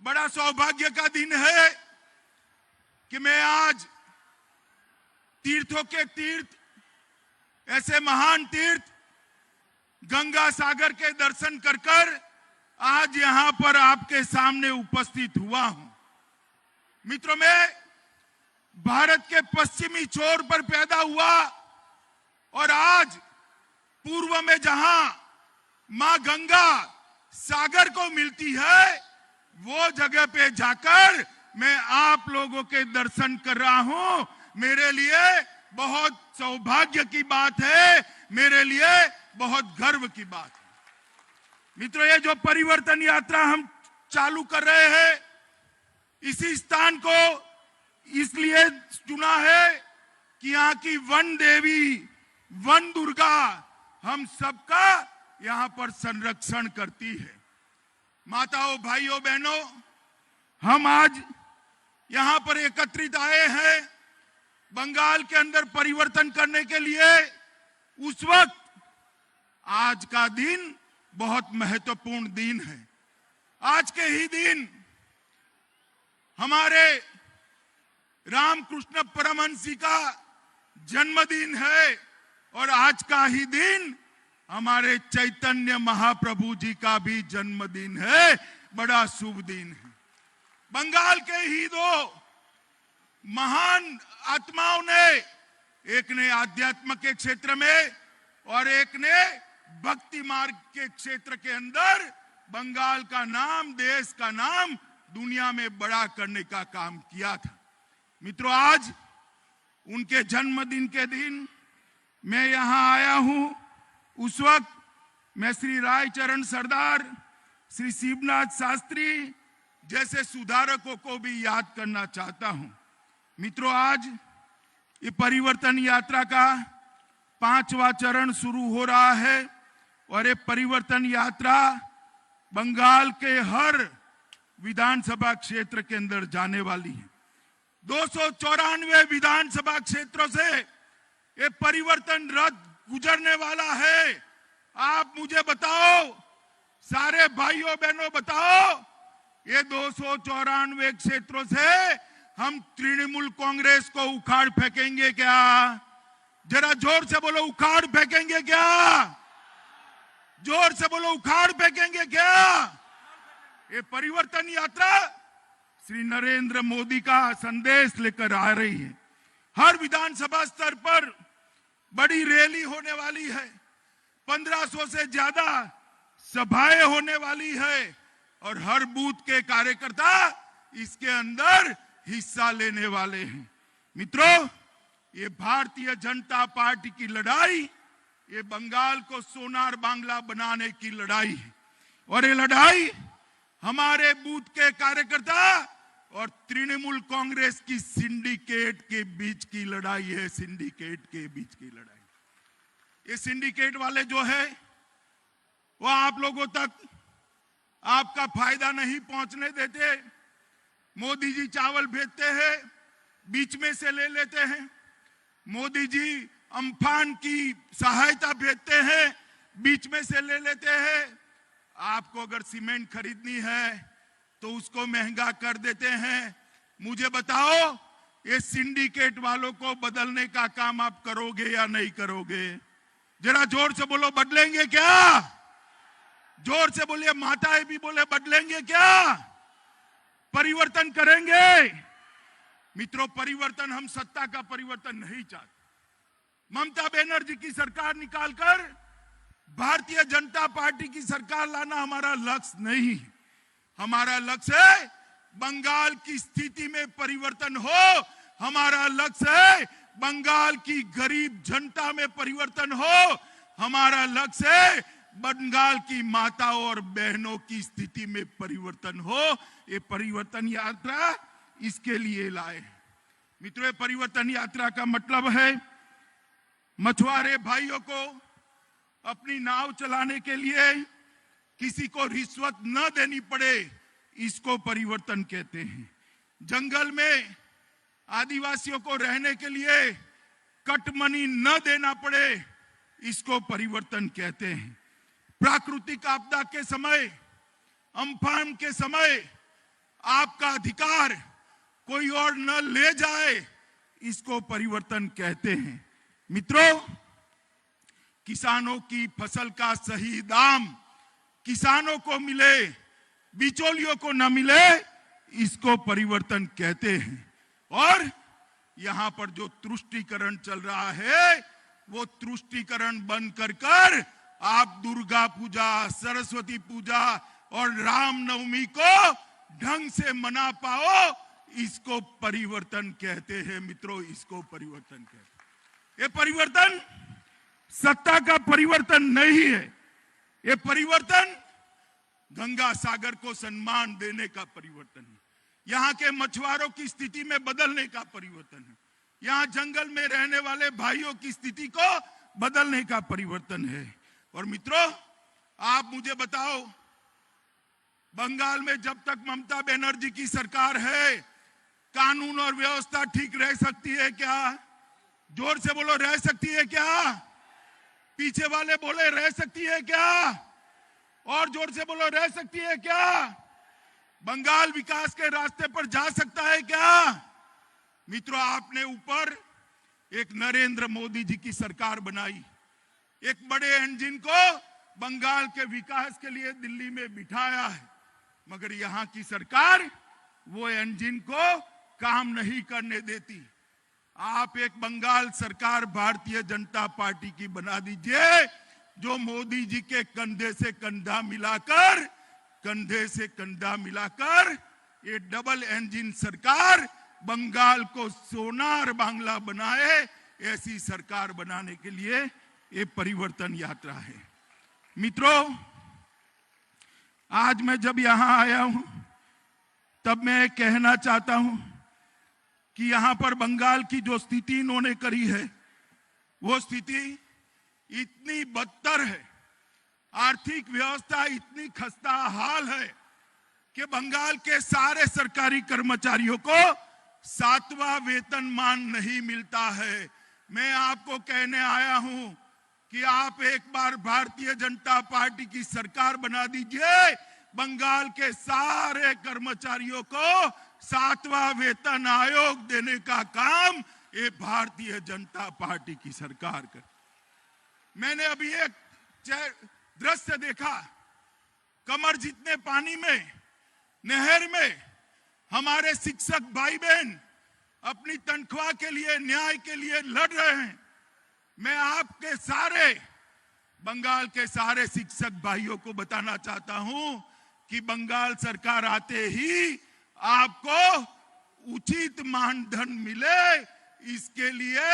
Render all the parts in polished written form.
बड़ा सौभाग्य का दिन है कि मैं आज तीर्थों के तीर्थ, ऐसे महान तीर्थ गंगा सागर के दर्शन कर कर आज यहां पर आपके सामने उपस्थित हुआ हूं। मित्रों, मैं भारत के पश्चिमी छोर पर पैदा हुआ और आज पूर्व में जहां मां गंगा सागर को मिलती है, वो जगह पे जाकर मैं आप लोगों के दर्शन कर रहा हूं। मेरे लिए बहुत सौभाग्य की बात है, मेरे लिए बहुत गर्व की बात है। मित्रों, ये जो परिवर्तन यात्रा हम चालू कर रहे हैं, इसी स्थान को इसलिए चुना है कि यहाँ की वन देवी, वन दुर्गा हम सबका यहाँ पर संरक्षण करती है। माताओं, भाइयों, बहनों, हम आज यहाँ पर एकत्रित आए हैं बंगाल के अंदर परिवर्तन करने के लिए। उस वक्त आज का दिन बहुत महत्वपूर्ण दिन है। आज के ही दिन हमारे रामकृष्ण परमहंस का जन्मदिन है और आज का ही दिन हमारे चैतन्य महाप्रभु जी का भी जन्मदिन है। बड़ा शुभ दिन है। बंगाल के ही दो महान आत्माओं ने, एक ने आध्यात्म के क्षेत्र में और एक ने भक्ति मार्ग के क्षेत्र के अंदर बंगाल का नाम, देश का नाम दुनिया में बड़ा करने का काम किया था। मित्रों, आज उनके जन्मदिन के दिन मैं यहां आया हूं। उस वक्त मैं श्री रायचरण सरदार, श्री शिवनाथ शास्त्री जैसे सुधारकों को भी याद करना चाहता हूं। मित्रों, आज ये परिवर्तन यात्रा का 5वां चरण शुरू हो रहा है और ये परिवर्तन यात्रा बंगाल के हर विधानसभा क्षेत्र के अंदर जाने वाली है। 294 विधानसभा क्षेत्रों से ये परिवर्तन रथ गुजरने वाला है। आप मुझे बताओ, सारे भाइयों बहनों बताओ, ये 294 क्षेत्रों से हम तृणमूल कांग्रेस को उखाड़ फेंकेंगे क्या? जरा जोर से बोलो, उखाड़ फेंकेंगे क्या? जोर से बोलो, उखाड़ फेंकेंगे क्या? ये परिवर्तन यात्रा श्री नरेंद्र मोदी का संदेश लेकर आ रही है। हर विधानसभा स्तर पर बड़ी रैली होने वाली है, 1500 से ज्यादा सभाएं होने वाली है और हर बूथ के कार्यकर्ता इसके अंदर हिस्सा लेने वाले हैं। मित्रों, ये भारतीय जनता पार्टी की लड़ाई, ये बंगाल को सोनार बांग्ला बनाने की लड़ाई है और ये लड़ाई हमारे बूथ के कार्यकर्ता और तृणमूल कांग्रेस की सिंडिकेट के बीच की लड़ाई है। सिंडिकेट के बीच की लड़ाई। ये सिंडिकेट वाले जो है वो आप लोगों तक आपका फायदा नहीं पहुंचने देते। मोदी जी चावल भेजते हैं, बीच में से ले लेते हैं। मोदी जी अम्फान की सहायता भेजते हैं, बीच में से ले लेते हैं। आपको अगर सीमेंट खरीदनी है तो उसको महंगा कर देते हैं। मुझे बताओ, ये सिंडिकेट वालों को बदलने का काम आप करोगे या नहीं करोगे? जरा जोर से बोलो, बदलेंगे क्या? जोर से बोलिए, माताएं भी बोले, बदलेंगे क्या? परिवर्तन करेंगे? मित्रों, परिवर्तन, हम सत्ता का परिवर्तन नहीं चाहते। ममता बनर्जी की सरकार निकालकर भारतीय जनता पार्टी की सरकार लाना हमारा लक्ष्य नहीं है। हमारा लक्ष्य है बंगाल की स्थिति में परिवर्तन हो। हमारा लक्ष्य है बंगाल की गरीब जनता में परिवर्तन हो। हमारा लक्ष्य है बंगाल की माताओं और बहनों की स्थिति में परिवर्तन हो। ये परिवर्तन यात्रा इसके लिए लाए। मित्रों, परिवर्तन यात्रा का मतलब है मछुआरे भाइयों को अपनी नाव चलाने के लिए किसी को रिश्वत न देनी पड़े, इसको परिवर्तन कहते हैं। जंगल में आदिवासियों को रहने के लिए कटमनी न देना पड़े, इसको परिवर्तन कहते हैं। प्राकृतिक आपदा के समय, अम्फान के समय आपका अधिकार कोई और न ले जाए, इसको परिवर्तन कहते हैं। मित्रों, किसानों की फसल का सही दाम किसानों को मिले, बिचौलियों को न मिले, इसको परिवर्तन कहते हैं। और यहां पर जो तुष्टीकरण चल रहा है, वो तुष्टीकरण बंद कर आप दुर्गा पूजा, सरस्वती पूजा और रामनवमी को ढंग से मना पाओ, इसको परिवर्तन कहते हैं। मित्रों, इसको परिवर्तन कहते हैं। ये परिवर्तन सत्ता का परिवर्तन नहीं है, ये परिवर्तन गंगा सागर को सम्मान देने का परिवर्तन है, यहां के मछुआरों की स्थिति में बदलने का परिवर्तन है, यहां जंगल में रहने वाले भाइयों की स्थिति को बदलने का परिवर्तन है। और मित्रों, आप मुझे बताओ, बंगाल में जब तक ममता बनर्जी की सरकार है, कानून और व्यवस्था ठीक रह सकती है क्या? जोर से बोलो, रह सकती है क्या? पीछे वाले बोले, रह सकती है क्या? और जोर से बोलो, रह सकती है क्या? बंगाल विकास के रास्ते पर जा सकता है क्या? मित्रों, आपने ऊपर एक नरेंद्र मोदी जी की सरकार बनाई, एक बड़े इंजन को बंगाल के विकास के लिए दिल्ली में बिठाया है, मगर यहां की सरकार वो इंजन को काम नहीं करने देती। आप एक बंगाल सरकार भारतीय जनता पार्टी की बना दीजिए, जो मोदी जी के कंधे से कंधा मिलाकर ये डबल इंजन सरकार बंगाल को सोनार बांग्ला बनाए। ऐसी सरकार बनाने के लिए ये परिवर्तन यात्रा है। मित्रों, आज मैं जब यहां आया हूं, तब मैं कहना चाहता हूं कि यहां पर बंगाल की जो स्थिति इन्होंने करी है, वो स्थिति इतनी बदतर है, आर्थिक व्यवस्था इतनी खस्ता हाल है कि बंगाल के सारे सरकारी कर्मचारियों को 7वां वेतनमान नहीं मिलता है। मैं आपको कहने आया हूं कि आप एक बार भारतीय जनता पार्टी की सरकार बना दीजिए, बंगाल के सारे कर्मचारियों को 7वां वेतन आयोग देने का काम ये भारतीय जनता पार्टी की सरकार कर। मैंने अभी एक दृश्य देखा, कमर जितने पानी में, नहर में हमारे शिक्षक भाई बहन अपनी तनख्वाह के लिए, न्याय के लिए लड़ रहे हैं। मैं आपके सारे बंगाल के सारे शिक्षक भाइयों को बताना चाहता हूं कि बंगाल सरकार आते ही आपको उचित मानधन मिले, इसके लिए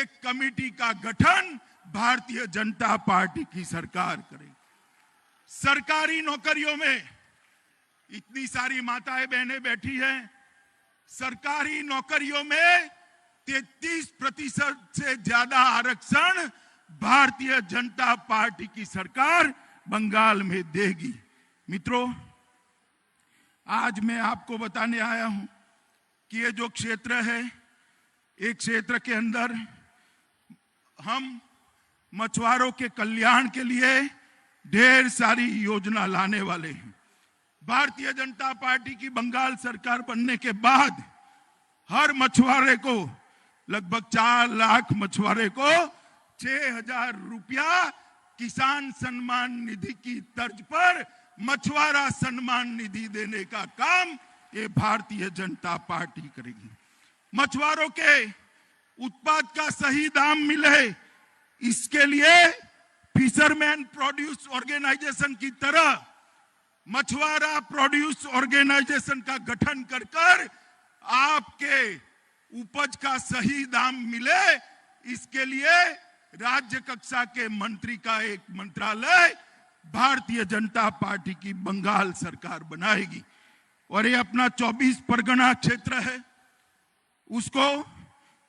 एक कमेटी का गठन भारतीय जनता पार्टी की सरकार करेगी। सरकारी नौकरियों में इतनी सारी माताएं बहनें बैठी हैं, सरकारी नौकरियों में 33% से ज्यादा आरक्षण भारतीय जनता पार्टी की सरकार बंगाल में देगी। मित्रों, आज मैं आपको बताने आया हूं कि ये जो क्षेत्र है, एक क्षेत्र के अंदर हम मछुआरों के कल्याण के लिए ढेर सारी योजना लाने वाले हैं। भारतीय जनता पार्टी की बंगाल सरकार बनने के बाद हर मछुआरे को, लगभग 4 लाख मछुआरे को 6,000 रुपया किसान सम्मान निधि की तर्ज पर मछुआरा सम्मान निधि देने का काम ये भारतीय जनता पार्टी करेगी। मछुआरों के उत्पाद का सही दाम मिले, इसके लिए फिशरमैन प्रोड्यूस ऑर्गेनाइजेशन की तरह मछुआरा प्रोड्यूस ऑर्गेनाइजेशन का गठन कर आपके उपज का सही दाम मिले, इसके लिए राज्य कक्षा के मंत्री का एक मंत्रालय भारतीय जनता पार्टी की बंगाल सरकार बनाएगी। और ये अपना 24 परगना क्षेत्र है, उसको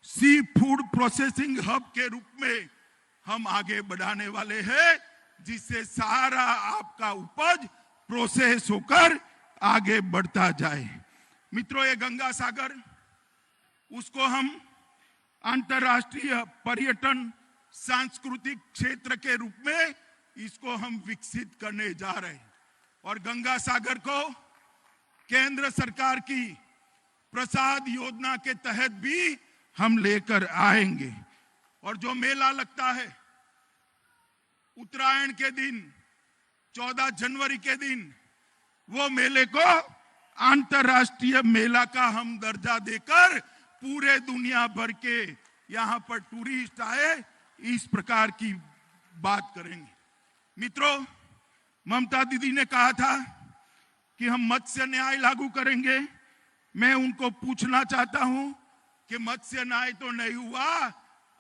सी फूड प्रोसेसिंग हब के रूप में हम आगे बढ़ाने वाले हैं, जिससे सारा आपका उपज प्रोसेस होकर आगे बढ़ता जाए। मित्रों, ये गंगा सागर, उसको हम अंतर्राष्ट्रीय पर्यटन सांस्कृतिक क्षेत्र के रूप में इसको हम विकसित करने जा रहे हैं। और गंगा सागर को केंद्र सरकार की प्रसाद योजना के तहत भी हम लेकर आएंगे। और जो मेला लगता है उत्तरायण के दिन 14 जनवरी के दिन, वो मेले को अंतर्राष्ट्रीय मेला का हम दर्जा देकर पूरे दुनिया भर के यहां पर टूरिस्ट आए, इस प्रकार की बात करेंगे। मित्रों, ममता दीदी ने कहा था कि हम मत्स्य न्याय लागू करेंगे। मैं उनको पूछना चाहता हूं कि मत्स्य न्याय तो नहीं हुआ,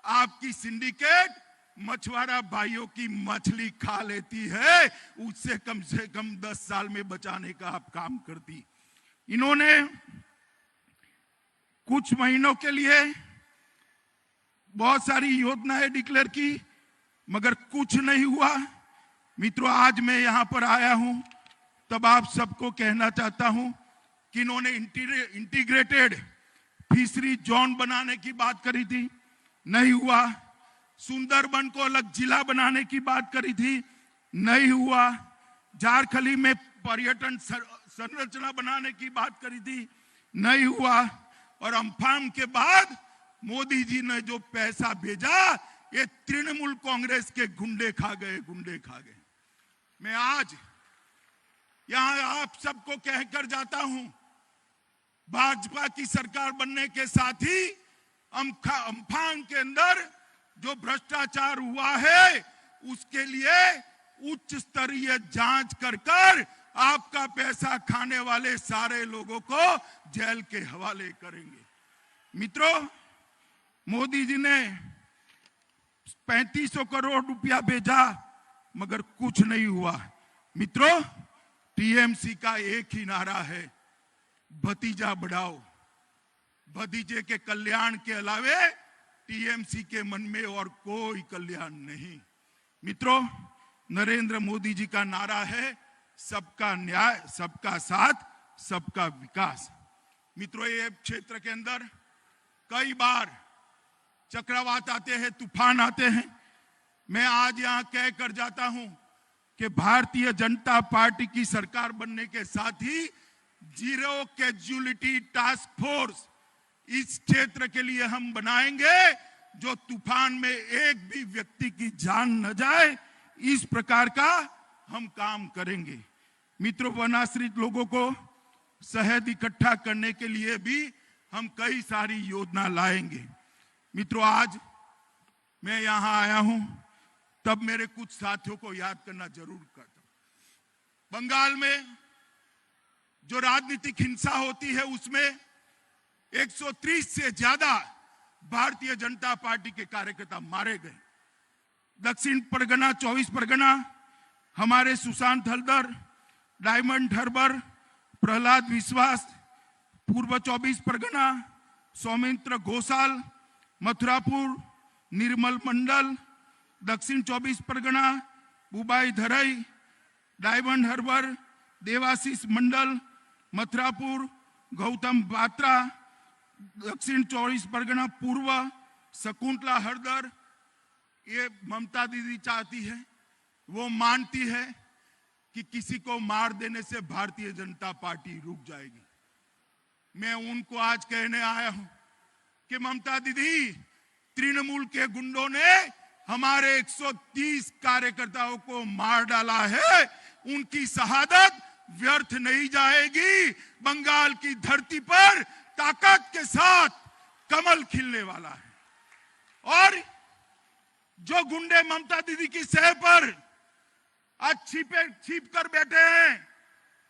आपकी सिंडिकेट मछुआरा भाइयों की मछली खा लेती है, उससे कम 10 साल में बचाने का आप काम करती। इन्होंने कुछ महीनों के लिए बहुत सारी योजनाएं डिक्लेयर की, मगर कुछ नहीं हुआ। मित्रों, आज मैं यहां पर आया हूं तब आप सबको कहना चाहता हूं कि इन्होंने इंटीग्रेटेड फिशरी जोन बनाने की बात करी थी, नहीं हुआ। सुंदरबन को अलग जिला बनाने की बात करी थी, नहीं हुआ। झारखंड में पर्यटन संरचना बनाने की बात करी थी, नहीं हुआ। और अम्फान के बाद मोदी जी ने जो पैसा भेजा, ये तृणमूल कांग्रेस के गुंडे खा गए। मैं आज यहां आप सबको कहकर जाता हूं, भाजपा की सरकार बनने के साथ ही अम्फान के अंदर जो भ्रष्टाचार हुआ है, उसके लिए उच्च स्तरीय जांच कर आपका पैसा खाने वाले सारे लोगों को जेल के हवाले करेंगे। मित्रों, मोदी जी ने 3500 करोड़ रुपया भेजा, मगर कुछ नहीं हुआ। मित्रों, टीएमसी का एक ही नारा है, भतीजा बढ़ाओ। भतीजे के कल्याण के अलावे टीएमसी के मन में और कोई कल्याण नहीं। मित्रों, नरेंद्र मोदी जी का नारा है सबका न्याय, सबका साथ, सबका विकास। मित्रों, ये क्षेत्र के अंदर कई बार चक्रवात आते हैं, तूफान आते हैं। मैं आज यहां कहकर जाता हूं कि भारतीय जनता पार्टी की सरकार बनने के साथ ही जीरो कैजुअलिटी टास्क फोर्स इस क्षेत्र के लिए हम बनाएंगे, जो तूफान में एक भी व्यक्ति की जान न जाए, इस प्रकार का हम काम करेंगे। मित्रों, वनाश्रित लोगों को शहद इकट्ठा करने के लिए भी हम कई सारी योजना लाएंगे। मित्रों, आज मैं यहां आया हूं तब मेरे कुछ साथियों को याद करना जरूर करता हूं। बंगाल में जो राजनीतिक हिंसा होती है, उसमें 130 से ज्यादा भारतीय जनता पार्टी के कार्यकर्ता मारे गए। दक्षिण परगना, 24 परगना, हमारे सुशांत हलदर, डायमंड हार्बर, प्रहलाद विश्वास, पूर्व 24 परगना, सौमित्र घोषाल, मथुरापुर, निर्मल मंडल, दक्षिण 24 परगना, बुबाई धरई, डायमंड हार्बर, देवाशीष मंडल, मथुरापुर, गौतम बात्रा, दक्षिण 24 परगना पूर्व, शकुंतला हरदर। ये ममता दीदी चाहती है, वो मानती है कि किसी को मार देने से भारतीय जनता पार्टी रुक जाएगी। मैं उनको आज कहने आया हूं कि ममता दीदी, तृणमूल के गुंडों ने हमारे 130 कार्यकर्ताओं को मार डाला है, उनकी शहादत व्यर्थ नहीं जाएगी। बंगाल की धरती पर ताकत के साथ कमल खिलने वाला है। और जो गुंडे ममता दीदी की सह पर आज छिप कर बैठे हैं,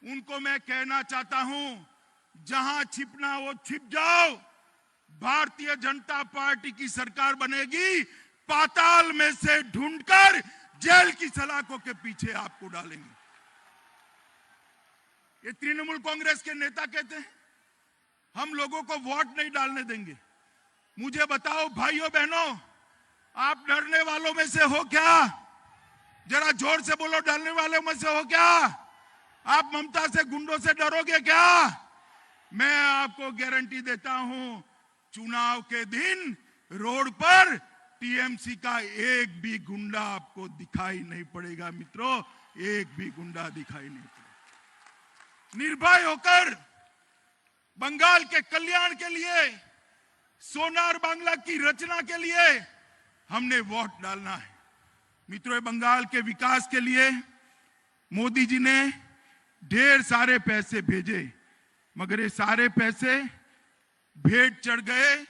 उनको मैं कहना चाहता हूं, जहां छिपना वो छिप जाओ। भारतीय जनता पार्टी की सरकार बनेगी, पाताल में से ढूंढकर जेल की सलाखों के पीछे आपको डालेंगे। ये तृणमूल कांग्रेस के नेता कहते हैं हम लोगों को वोट नहीं डालने देंगे। मुझे बताओ भाइयों बहनों, आप डरने वालों में से हो क्या? जरा जोर से बोलो, डरने वालों में से हो क्या? आप ममता से, गुंडों से डरोगे क्या? मैं आपको गारंटी देता हूं, चुनाव के दिन रोड पर टीएमसी का एक भी गुंडा आपको दिखाई नहीं पड़ेगा। मित्रों, एक भी गुंडा दिखाई नहीं पड़ेगा। निर्भय होकर बंगाल के कल्याण के लिए, सोनार बांग्ला की रचना के लिए हमने वोट डालना है। मित्रों, बंगाल के विकास के लिए मोदी जी ने ढेर सारे पैसे भेजे, मगर ये सारे पैसे भेंट चढ़ गए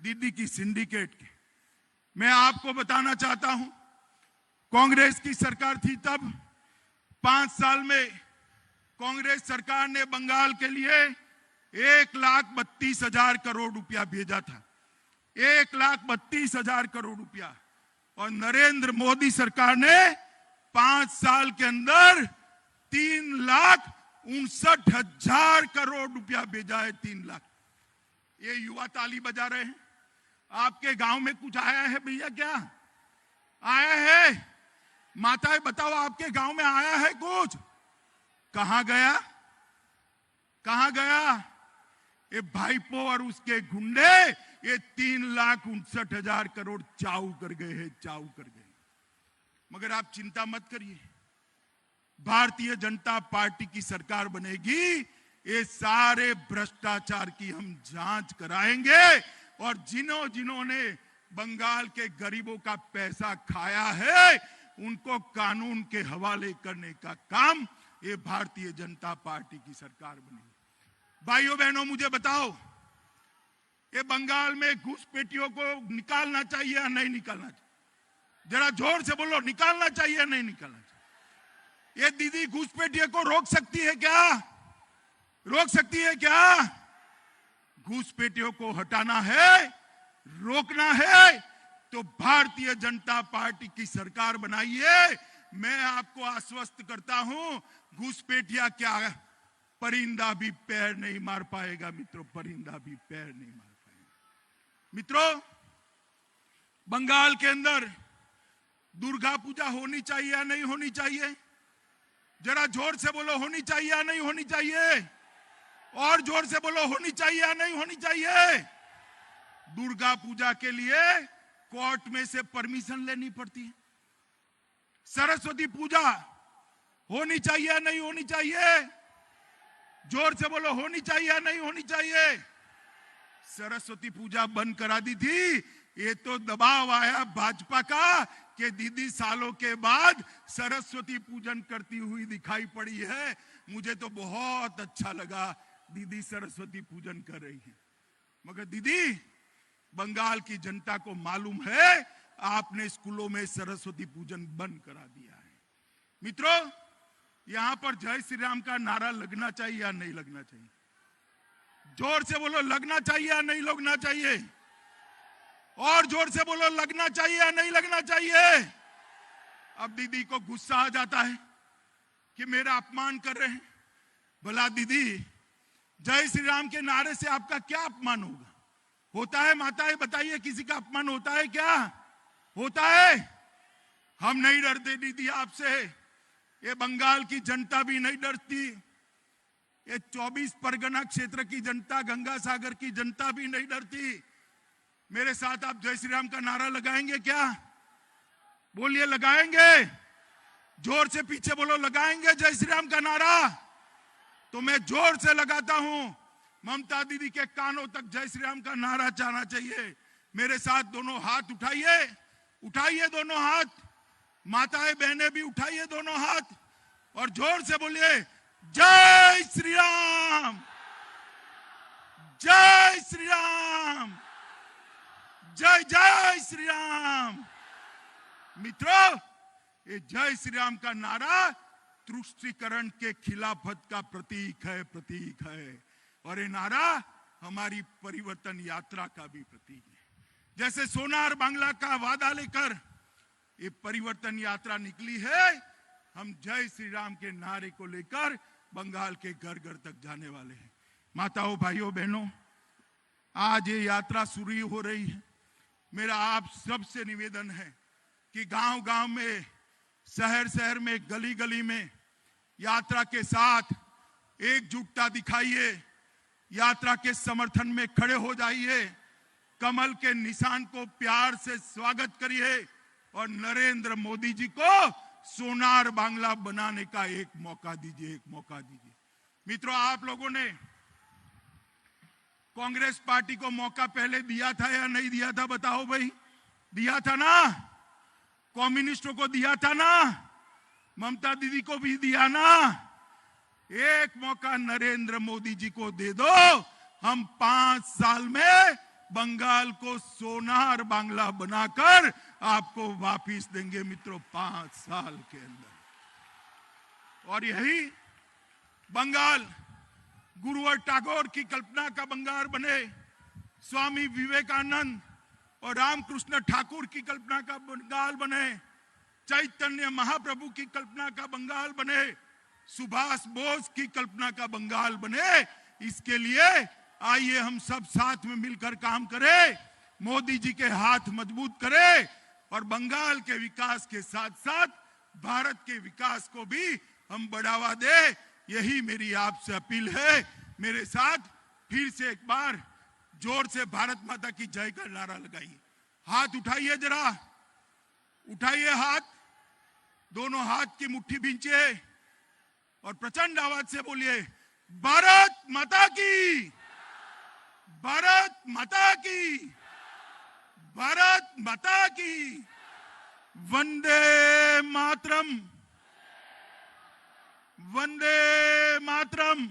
दीदी की सिंडिकेट के। मैं आपको बताना चाहता हूं, कांग्रेस की सरकार थी तब 5 साल में कांग्रेस सरकार ने बंगाल के लिए 1,32,000 करोड़ रुपया भेजा था। 1,32,000 करोड़ रुपया। और नरेंद्र मोदी सरकार ने 5 साल के अंदर 3,59,000 करोड़ रुपया भेजा है। 3 लाख। ये युवा ताली बजा रहे हैं। आपके गांव में कुछ आया है भैया? क्या आया है? माताएं बताओ, आपके गांव में आया है कुछ? कहां गया? कहां गया? ये भाईपो और उसके गुंडे ये 3,59,000 करोड़ चाऊ कर गए हैं, चाऊ कर गए। मगर आप चिंता मत करिए, भारतीय जनता पार्टी की सरकार बनेगी, ये सारे भ्रष्टाचार की हम जांच कराएंगे और जिन्होंने बंगाल के गरीबों का पैसा खाया है उनको कानून के हवाले करने का काम ये भारतीय जनता पार्टी की सरकार बनेगी। भाइयों बहनों, मुझे बताओ, ये बंगाल में घुसपैठियों को निकालना चाहिए या नहीं निकालना चाहिए? जरा जोर से बोलो, निकालना चाहिए या नहीं निकालना चाहिए? ये दीदी घुसपैठियों को रोक सकती है क्या? रोक सकती है क्या? घुसपैठियों को हटाना है, रोकना है तो भारतीय जनता पार्टी की सरकार बनाइए। मैं आपको आश्वस्त करता हूं, घुसपैठिया क्या परिंदा भी पैर नहीं मार पाएगा। मित्रों, परिंदा भी पैर नहीं मार पाएगा। मित्रों, बंगाल के अंदर दुर्गा पूजा होनी चाहिए या नहीं होनी चाहिए? जरा जोर से बोलो, होनी चाहिए या नहीं होनी चाहिए? और जोर से बोलो, होनी चाहिए या नहीं होनी चाहिए? दुर्गा पूजा के लिए कोर्ट में से परमिशन लेनी पड़ती है। सरस्वती पूजा होनी चाहिए या नहीं होनी चाहिए? जोर से बोलो, होनी चाहिए या नहीं होनी चाहिए? सरस्वती पूजा बंद करा दी थी। ये तो दबाव आया भाजपा का कि दीदी सालों के बाद सरस्वती पूजन करती हुई दिखाई पड़ी है। मुझे तो बहुत अच्छा लगा, दीदी सरस्वती पूजन कर रही है। मगर दीदी, बंगाल की जनता को मालूम है आपने स्कूलों में सरस्वती पूजन बंद करा दिया है। मित्रों, यहां पर जय श्री राम का नारा लगना चाहिए या नहीं लगना चाहिए? जोर से बोलो, लगना चाहिए या नहीं लगना चाहिए? और जोर से बोलो, लगना चाहिए या नहीं लगना चाहिए? अब दीदी को गुस्सा आ जाता है कि मेरा अपमान कर रहे हैं। भला दीदी, जय श्री राम के नारे से आपका क्या अपमान होगा? होता है? माताएं बताइए, किसी का अपमान होता है क्या? होता है? हम नहीं डरते दीदी आपसे, ये बंगाल की जनता भी नहीं डरती, ये 24 परगना क्षेत्र की जनता, गंगा सागर की जनता भी नहीं डरती। मेरे साथ आप जय श्री राम का नारा लगाएंगे क्या? बोलिए, लगाएंगे? जोर से पीछे बोलो, लगाएंगे जय श्री राम का नारा? तो मैं जोर से लगाता हूं। ममता दीदी के कानों तक जय श्री राम का नारा जाना चाहिए। मेरे साथ दोनों हाथ उठाइए, उठाइए दोनों हाथ। माताएं बहनें भी उठाइए दोनों हाथ और जोर से बोलिए, जय श्री राम, जय श्री राम, जय जय श्री राम। मित्रों, ये जय श्री राम का नारा तुष्टीकरण के खिलाफत का प्रतीक है, प्रतीक है। और ये नारा हमारी परिवर्तन यात्रा का भी प्रतीक है। जैसे सोनार बांग्ला का वादा लेकर ये परिवर्तन यात्रा निकली है, हम जय श्री राम के नारे को लेकर बंगाल के घर घर तक जाने वाले हैं। माताओं, भाइयों, बहनों, आज ये यात्रा शुरू हो रही है। मेरा आप सबसे निवेदन है कि गांव गांव में, शहर शहर में, गली गली में यात्रा के साथ एकजुटता दिखाइए, यात्रा के समर्थन में खड़े हो जाइए, कमल के निशान को प्यार से स्वागत करिए और नरेंद्र मोदी जी को सोनार बांग्ला बनाने का एक मौका दीजिए, एक मौका दीजिए। मित्रों, आप लोगों ने कांग्रेस पार्टी को मौका पहले दिया था या नहीं दिया था, बताओ भाई? दिया था ना? कम्युनिस्टों को दिया था ना? ममता दीदी को भी दिया ना? एक मौका नरेंद्र मोदी जी को दे दो, हम 5 साल में बंगाल को सोनार बांग्ला बनाकर आपको वापिस देंगे मित्रों, 5 साल के अंदर। और यही बंगाल गुरुवर टैगोर की कल्पना का बंगाल बने, स्वामी विवेकानंद और रामकृष्ण ठाकुर की कल्पना का बंगाल बने, चैतन्य महाप्रभु की कल्पना का बंगाल बने, सुभाष बोस की कल्पना का बंगाल बने। इसके लिए आइए हम सब साथ में मिलकर काम करें, मोदी जी के हाथ मजबूत करें और बंगाल के विकास के साथ साथ भारत के विकास को भी हम बढ़ावा दें। यही मेरी आपसे अपील है। मेरे साथ फिर से एक बार जोर से भारत माता की जय का नारा लगाइए। हाथ उठाइए, जरा उठाइए हाथ, दोनों हाथ की मुट्ठी भींचिए और प्रचंड आवाज से बोलिए, भारत माता की, भारत माता की, भारत माता की, वंदे मातरम, वंदे मातरम।